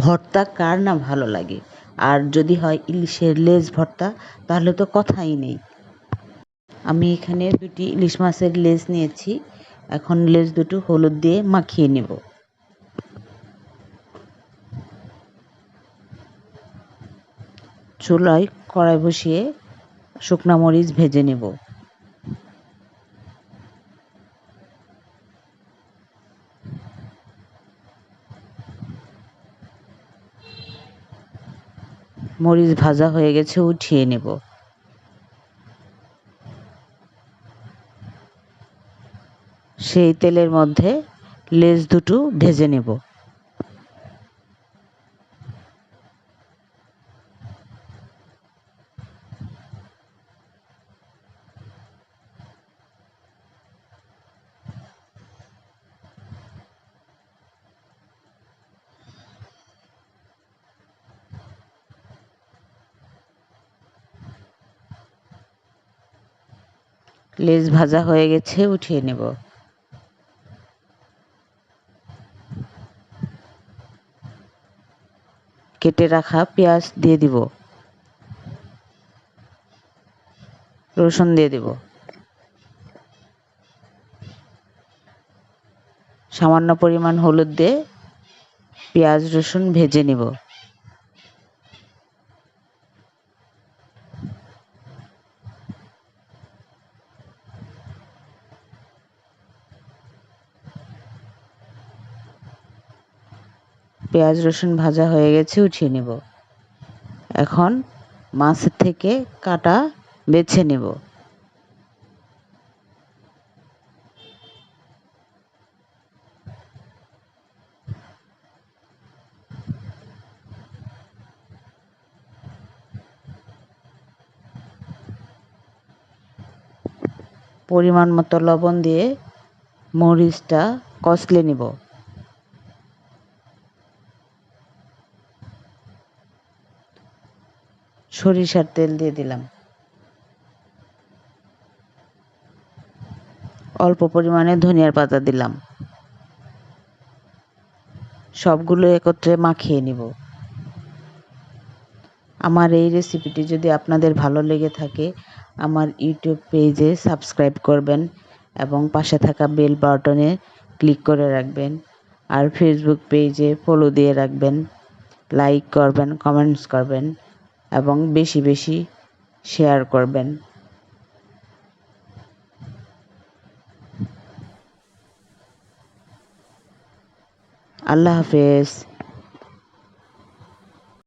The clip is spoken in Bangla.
ভর্তা কার না ভালো লাগে, আর যদি হয় ইলিশের লেজ ভর্তা তাহলে তো কথাই নেই। আমি এখানে 2টি ইলিশ মাছের লেজ নিয়েছি। এখন লেজ দুটো হলুদ দিয়ে মাখিয়ে নেব। চুলায় কড়াই বসিয়ে শুকনা মরিচ ভেজে নেব। মরিচ ভাজা হয়ে গেছে, উঠিয়ে নেব। সেই তেলের মধ্যে লেজ দুটো ভেজে নেব। লেজ ভাজা হয়ে গেছে, উঠিয়ে নেব। কেটে রাখা পেঁয়াজ দিয়ে দিব, রসুন দিয়ে দিব। সামান্য পরিমাণ হলুদ দিয়ে পেঁয়াজ রসুন ভেজে নেব। পেঁয়াজ রসুন ভাজা হয়ে গেছে, উঠিয়ে নেব। এখন মাছ থেকে কাটা বেছে নেব। পরিমাণ মতো লবণ দিয়ে মরিচটা কষলে নেব। সরিষার তেল দিয়ে দিলাম। অল্প পরিমাণে ধনিয়ার পাতা দিলাম। সবগুলো একত্রে মাখিয়ে নিব। আমার এই রেসিপিটি যদি আপনাদের ভালো লেগে থাকে, আমার ইউটিউব পেজে সাবস্ক্রাইব করবেন এবং পাশে থাকা বেল বাটনে ক্লিক করে রাখবেন। আর ফেসবুক পেজে ফলো দিয়ে রাখবেন, লাইক করবেন, কমেন্টস করবেন এবং বেশি বেশি শেয়ার করবেন। আল্লাহ হাফেজ।